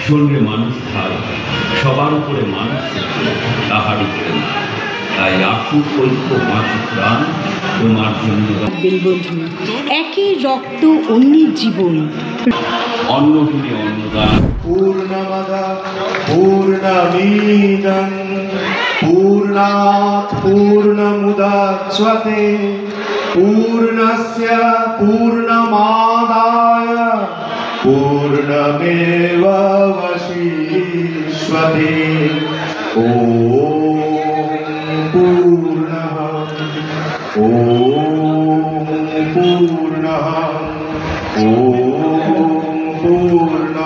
শরীরে মানুষ খায়, সবার উপরে মানুষ তাহার উপরে না। তাই আসুক ঐক্য মাসিক প্রাণ তোমার জন্য। বন্ধু, একই রক্ত অন্যের জীবন, অন্নহীনে অন্নদান। পূর্ণমদঃ পূর্ণমিদং পূর্ণাৎ পূর্ণমুদচ্যতে পূর্ণস্য পূর্ণমাদায় পূর্ণমেবাবশিষ্যতে। ওম পূর্ণঃ ওম পূর্ণঃ ওম পূর্ণঃ।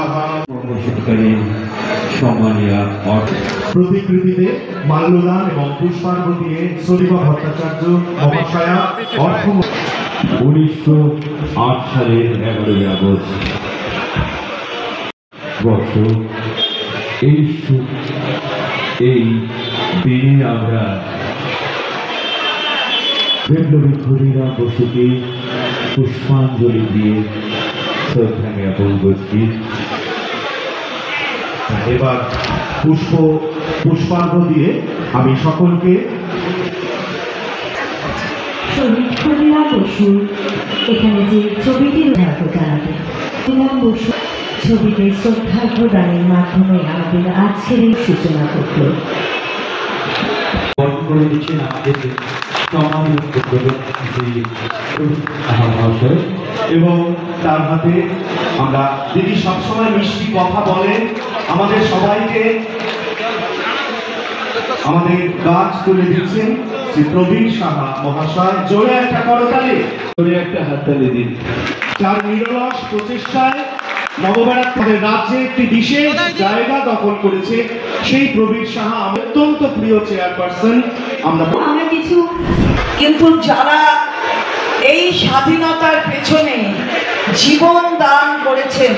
প্রতিকৃতিতে মাল্যদান এবং পুষ্পার্ঘ্য দিয়ে সলিমা ভট্টাচার্য মহাশয়া অর্থ 1908 সালের 11ই আগস্ট বর্ষ এই দিনে আমরা বিপ্লবী ক্ষুদিরাম বসুকে পুষ্পাঞ্জলি দিয়ে শ্রদ্ধা জ্ঞাপন করছি। এবার পুষ্পার্ঘ্য দিয়ে আমি সকলকে শহীদ ক্ষুদিরাম বসু এখানে যে ছবিটি উদ্ধার জানাবে। ক্ষুদিরাম বসু ছবিতে শ্রদ্ধা প্রদানের মাধ্যমে আমাদের আজকের এই সূচনা করল। করে দিচ্ছেন আমাদের এবং তার হাতে আমরা দিদি সবসময় মিষ্টি কথা বলেন, আমাদের সবাইকে আমাদের গাছ তুলে দিচ্ছেন শ্রী প্রবীণ সাহা মহাশয়। জোরে একটা করতালি, জোরে একটা হাততালি দিন। যার নিরলস প্রচেষ্টায় নবভারতের রাজ্যে একটি বিশেষ জায়গা দখল করেছে সেই প্রবীণ সাহা অত্যন্ত প্রিয় চেয়ারপারসন। আমরা কিন্তু যারা এই স্বাধীনতার পেছনে জীবন দান করেছেন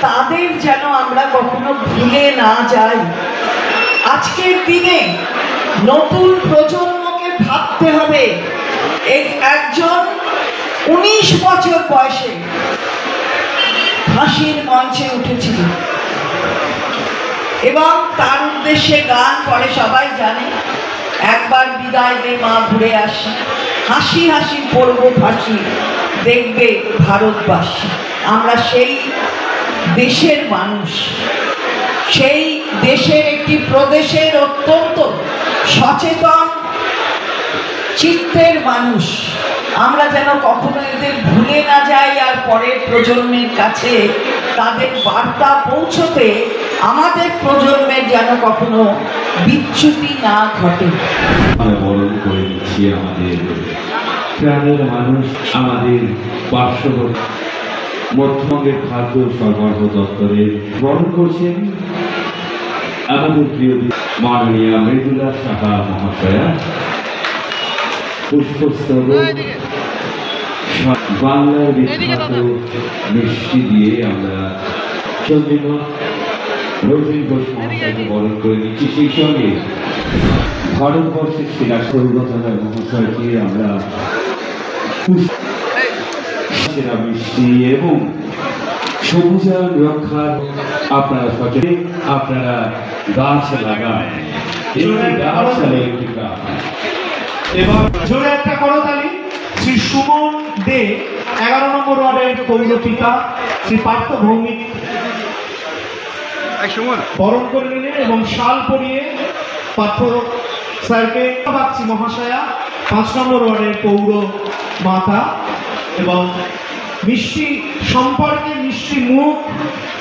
তাদের যেন আমরা কখনো ভুলে না যাই। আজকের দিনে নতুন প্রজন্মকে ভাবতে হবে, এই একজন 19 বছর বয়সে ফাঁসির মঞ্চে উঠেছিল এবং তার উদ্দেশ্যে গান করে সবাই জানে, একবার বিদায় দে মা ঘুরে আসি, হাসি হাসি পড়ব ফাঁসি, দেখবে ভারতবাসী। আমরা সেই দেশের মানুষ, সেই দেশের একটি প্রদেশের অত্যন্ত সচেতন চিত্তের মানুষ। আমরা যেন কখনো এদের ভুলে না যাই, আর পরের প্রজন্মের কাছে তাদের বার্তা পৌঁছতে আমাদের প্রজন্মের যেন কখনো বিচ্যুতি না ঘটে। আমরা বরণ করে দিচ্ছি আমাদের প্রাণের মানুষ, আমাদের পার্শ্ববর্তী মধ্যবঙ্গের খাদ্য সরবরাহ দপ্তরে বরণ করছেন আমাদের প্রিয় মাননীয়া মৃদুলা সাহা মহাশয়া। পুষ্পস্তবক বাংলার বিখ্যাত মিষ্টি দিয়ে আমরা চন্দ্রিমা রথীন ঘোষ মহাশয়কে বরণ করে দিচ্ছি। সেই সঙ্গে ভারতবর্ষের সেরা সৌগতলা মহাশয়কে আমরা সেরা মিষ্টি এবং সবুজায়ন রক্ষার আপনারা সচেতন, আপনারা গাছ লাগান। এবার জোরে একটা করতালি শ্রী সুমন দে 11 নম্বর ওয়ার্ডের পৌরপিতা শ্রী পার্থ ভৌমিক বরণ করে নিলেন এবং শাল পরিয়ে পার্থ স্যারকে বাগচি মহাশয়া 5 নম্বর ওয়ার্ডের পৌর মাতা। এবং মিষ্টি সম্পর্কে মিষ্টি মুখ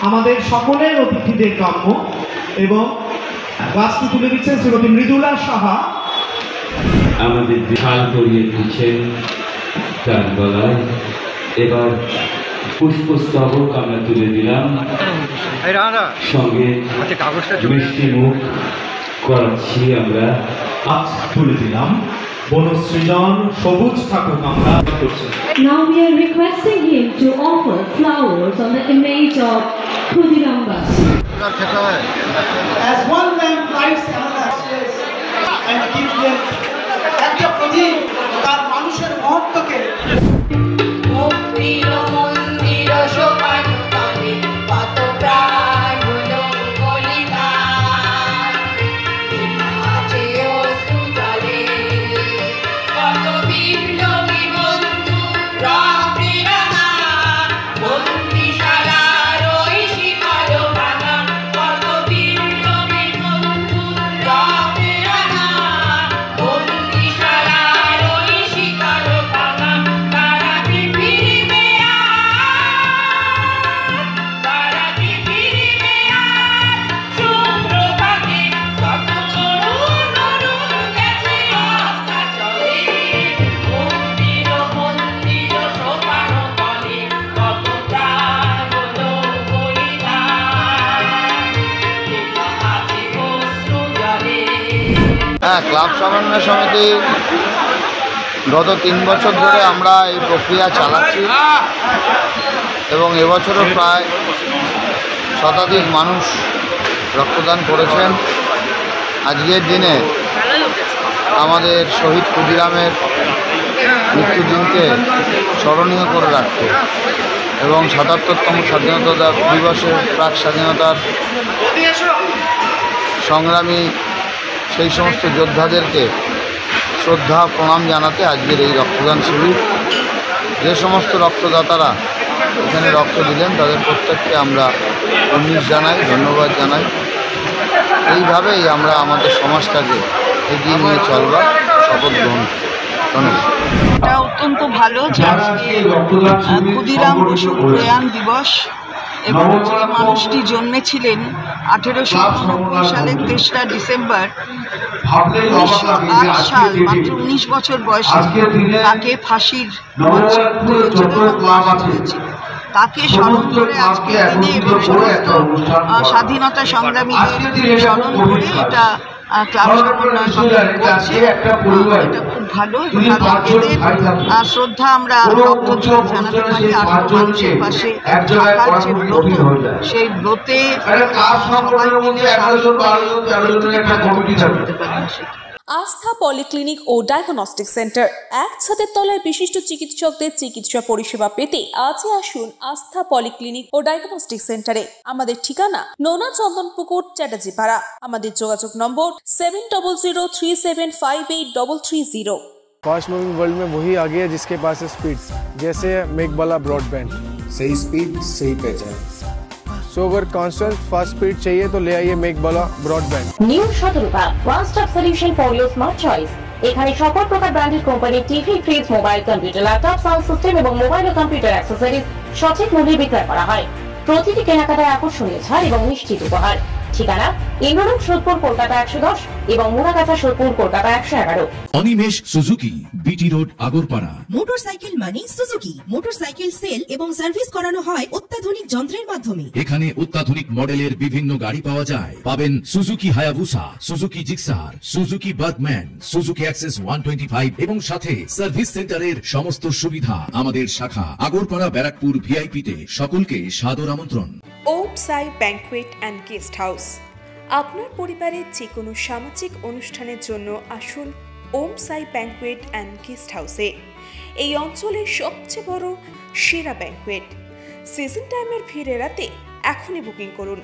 আমাদের সকলের অতিথিদের কাম্য। এবং গাছটি তুলে দিচ্ছেন শ্রীমতী মৃদুলা সাহা। আমাদের শাল পরিয়ে দিচ্ছেন তার গলায়। এবার পুষ্পস্তবক আমরা তুলে দিলাম, সঙ্গে মিষ্টি মুখ করাচ্ছি আমরা। আজ তুলে দিলাম বনসৃজন সবুজ ঠাকুর আমরা করছি। Now we are requesting him to offer flowers on the image of Khudiram Basu. As one lamp lights another and give them একটা প্রদীপ তার মানুষের মহত্বকে মন্দির মন্দির সোপান ক্লাব সমন্বয় সমিতি গত 3 বছর ধরে আমরা এই প্রক্রিয়া চালাচ্ছি এবং এবছরও প্রায় শতাধিক মানুষ রক্তদান করেছেন। আজকের দিনে আমাদের শহীদ ক্ষুদিরামের মৃত্যুদিনকে স্মরণীয় করে রাখতে এবং ৭৭তম স্বাধীনতা দিবসের প্রাক স্বাধীনতার সংগ্রামী সেই সমস্ত যোদ্ধাদেরকে শ্রদ্ধা প্রণাম জানাতে আজকের এই রক্তদান শিবির। যে সমস্ত রক্তদাতারা এখানে রক্ত দিলেন তাদের প্রত্যেককে আমরা উন্নীত জানাই, ধন্যবাদ জানাই। এইভাবেই আমরা আমাদের সমাজটাকে এগিয়ে নিয়ে চলবার শপথ গ্রহণ করি। ধন্যবাদ। এটা অত্যন্ত ভালো যে আজকে ক্ষুদিরাম বসুর প্রয়াণ দিবস এবং যে মানুষটি জন্মেছিলেন 1889 সালের 3রা ডিসেম্বর 1908 সাল, মাত্র 19 বছর বয়সে তাকে ফাঁসির মঞ্চে হয়েছিল। তাকে স্মরণ করে আজকের দিনে এবং সমস্ত স্বাধীনতা সংগ্রামীদের স্মরণ করে এটা ক্লাব সমন্বয় সমিতি করছে। এটা খুব ভালো। তাদের শ্রদ্ধা আমরা রক্ত দিয়ে জানাতে পারি। আর মানুষের পাশে থাকার যে ব্রত, সেই ব্রতে সবাই মিলে সাহায্য করতে পারি। আস্থা পলিক্লিনিক ও ডায়াগনস্টিক সেন্টার, এক ছাদের তলায় বিশিষ্ট চিকিৎসকদের চিকিৎসা পরিষেবা পেতে আজই আসুন আস্থা পলিক্লিনিক ও ডায়াগনস্টিক সেন্টারে। আমাদের ঠিকানা নোনা চন্দনপুকুর, চ্যাটার্জিপাড়া। আমাদের যোগাযোগ নম্বর 7003758330। फास्ट मूविंग वर्ल्ड में वही आगे है जिसके पास है स्पीड, जैसे मेघबाला ब्रॉडबैंड। सही स्पीड सही पहचान। सो अगर कांस्टेंट फास्ट स्पीड चाहिए तो ले आइए Meghbala broadband. New Shatarupa one stop solution for your smart choice. এখানে সকল প্রকার ব্র্যান্ডেড কোম্পানির TV, fridge, mobile, computer, laptop, sound system এবং মোবাইল ও কম্পিউটার অ্যাক্সেসরিজ সঠিক মূল্যে বিক্রয় করা হয়। প্রতিটি কেনাকাটায় আকর্ষণীয় ছাড় এবং নিশ্চিত উপহার। ঠিকানা ইন্দ্রলোক, সোদপুর, কলকাতা 110 এবং Murakacha, Sodepur, Kolkata 111। Animesh Suzuki, BT road, Agarpara. Motorcycle মানে সুজুকি। মোটরসাইকেল সেল এবং সার্ভিস করানো হয় অত্যাধুনিক যন্ত্রের মাধ্যমে। এখানে অত্যাধুনিক মডেলের বিভিন্ন গাড়ি পাওয়া যায়। পাবেন Suzuki Hayabusa, Suzuki Gixxer, Suzuki Bergman, Suzuki access 125 এবং সাথে সার্ভিস সেন্টারের সমস্ত সুবিধা। আমাদের শাখা আগরপাড়া, ব্যারাকপুর ভিআইপি তে। সকলকে সাদর আমন্ত্রণ। ওম সাই ব্যাংকুয়েট অ্যান্ড গেস্ট হাউস। আপনার পরিবারের যে কোনো সামাজিক অনুষ্ঠানের জন্য আসুন ওম সাই ব্যাংকুয়েট অ্যান্ড গেস্ট হাউসে। এই অঞ্চলের সবচেয়ে বড় সেরা ব্যাংকুয়েট। সিজন টাইমের ভিড় এড়াতে এখনই বুকিং করুন।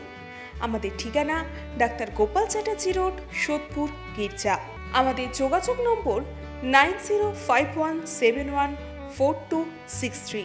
আমাদের ঠিকানা ডাক্তার গোপাল চ্যাটার্জি রোড, সোদপুর, গির্জা। আমাদের যোগাযোগ নম্বর 9051714263।